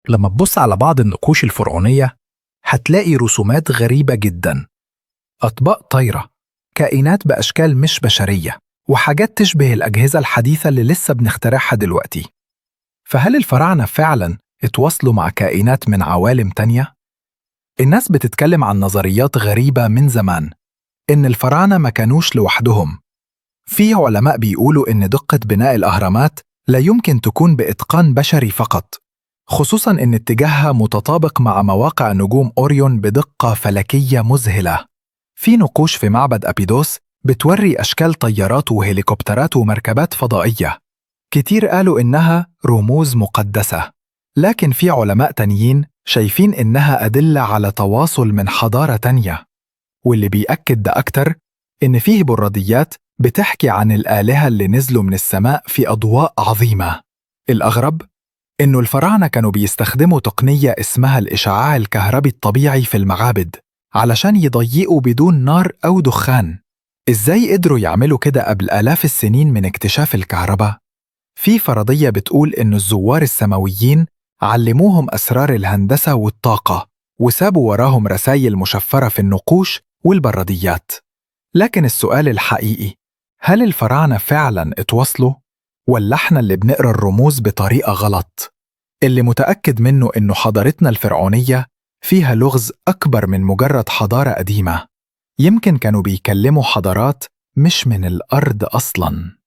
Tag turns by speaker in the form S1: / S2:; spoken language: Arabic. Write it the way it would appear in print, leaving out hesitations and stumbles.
S1: لما تبص على بعض النقوش الفرعونية هتلاقي رسومات غريبة جدا، أطباق طايرة، كائنات بأشكال مش بشرية، وحاجات تشبه الأجهزة الحديثة اللي لسه بنخترعها دلوقتي. فهل الفراعنة فعلا اتواصلوا مع كائنات من عوالم تانية؟ الناس بتتكلم عن نظريات غريبة من زمان، إن الفراعنة ما كانوش لوحدهم. في علماء بيقولوا إن دقة بناء الأهرامات لا يمكن تكون بإتقان بشري فقط، خصوصاً إن اتجاهها متطابق مع مواقع نجوم أوريون بدقة فلكية مذهلة. في نقوش في معبد أبيدوس بتوري أشكال طيارات وهليكوبترات ومركبات فضائية، كتير قالوا إنها رموز مقدسة، لكن في علماء تانيين شايفين إنها أدلة على تواصل من حضارة تانية. واللي بيأكد ده أكتر إن فيه برديات بتحكي عن الآلهة اللي نزلوا من السماء في أضواء عظيمة. الأغرب إنه الفراعنة كانوا بيستخدموا تقنية اسمها الإشعاع الكهربي الطبيعي في المعابد علشان يضيئوا بدون نار أو دخان. إزاي قدروا يعملوا كده قبل آلاف السنين من اكتشاف الكهرباء؟ في فرضية بتقول إن الزوار السماويين علموهم أسرار الهندسة والطاقة، وسابوا وراهم رسائل مشفرة في النقوش والبرديات. لكن السؤال الحقيقي، هل الفراعنة فعلاً اتواصلوا؟ ولا احنا اللي بنقرأ الرموز بطريقة غلط؟ اللي متأكد منه إنه حضارتنا الفرعونية فيها لغز أكبر من مجرد حضارة قديمة. يمكن كانوا بيكلموا حضارات مش من الأرض أصلاً.